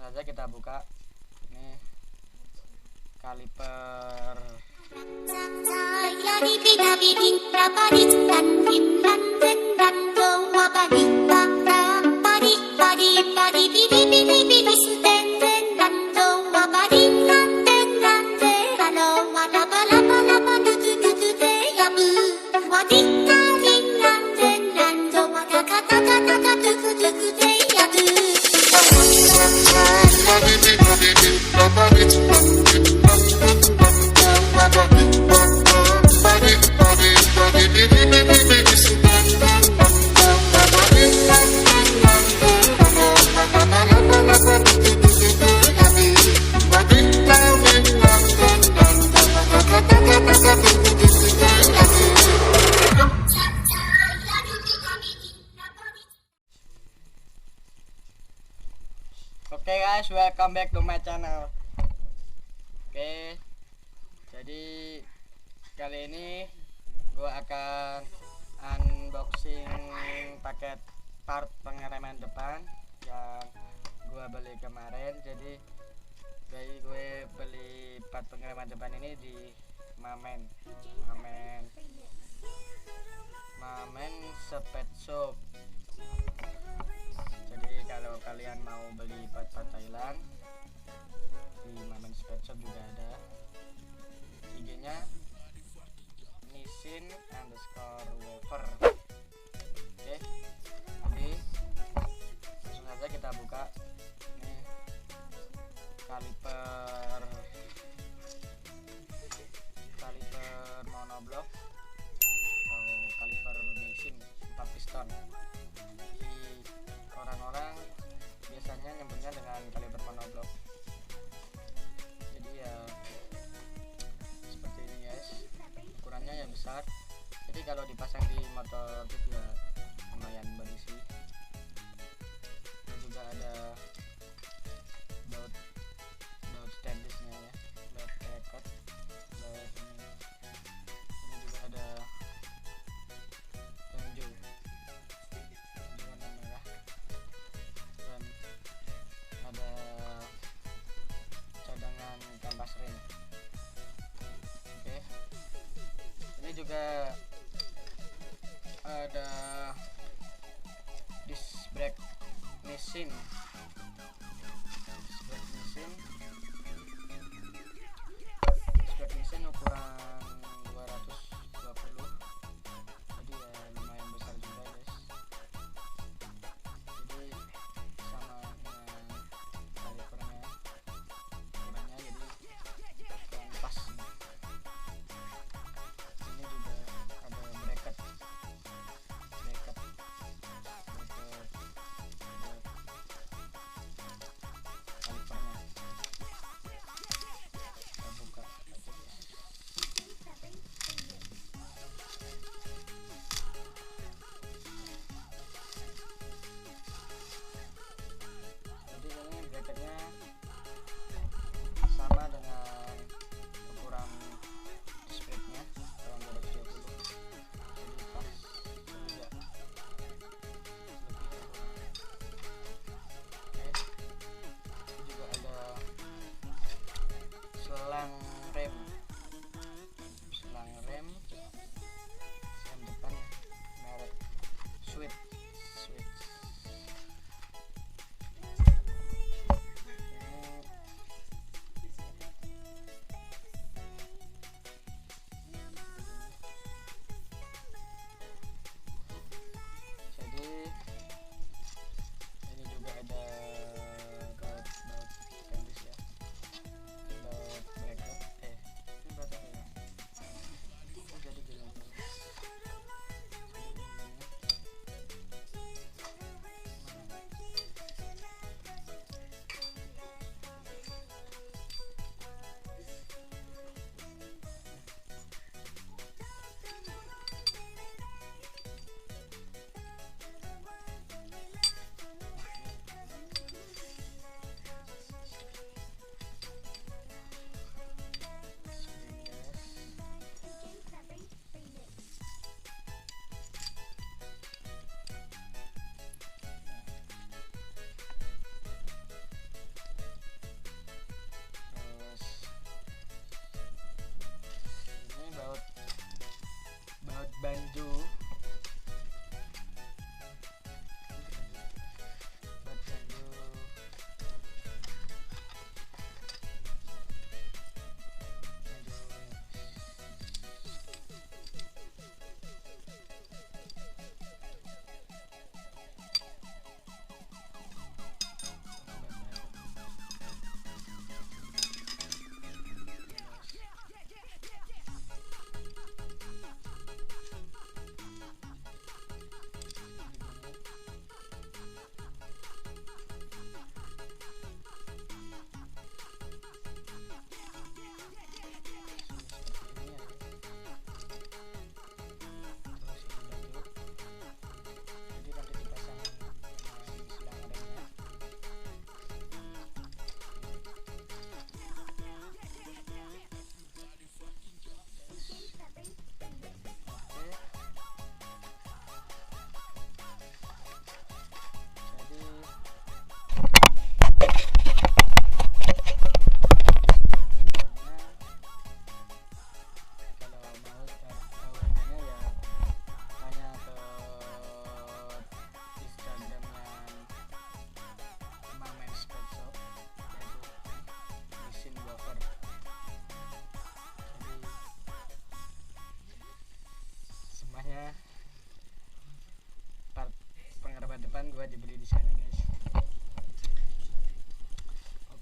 saja kita buka ini kaliper Oke guys, welcome back to my channel. Oke, jadi kali ini gue akan unboxing paket part pengereman depan yang gue beli kemarin. Jadi gue beli part pengereman depan ini di Mamen Sped Shop. Jadi kalau kalian mau beli part-part Thailand di Mamen Sped Shop juga ada. IG-nya Nissin_wafer. Oke, jadi langsung saja kita buka ini kaliper monoblok atau kaliper Nissin 4 piston. Jadi orang-orang biasanya nyebutnya dengan kaliper monoblok. Jadi ya seperti ini guys, ukurannya ya besar. Jadi kalau dipasang di motor itu ya lumayan berisi. Dan juga ada baut stainlessnya ya, baut record, baut ini juga ada penju warna merah, dan ada cadangan kampas rem. Oke, ini juga ada disc brake Nissin ukuran 220, jadi ya lumayan besar juga guys. Jadi sama dengan kalipernya ukurannya, jadi pas. Ini juga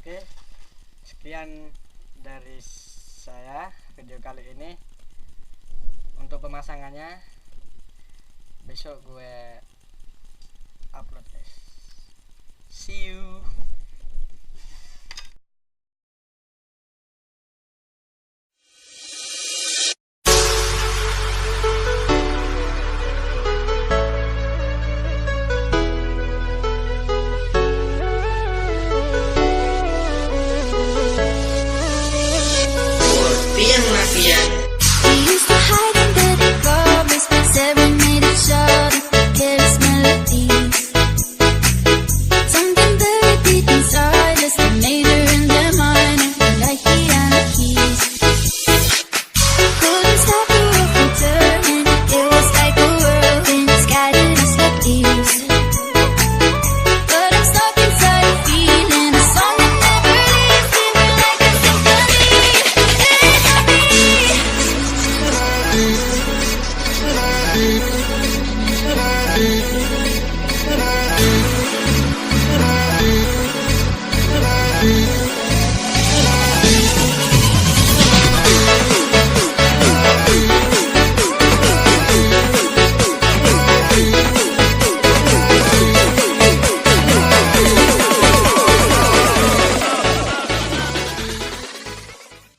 Oke, sekian dari saya video kali ini. Untuk pemasangannya besok gue upload guys. See you.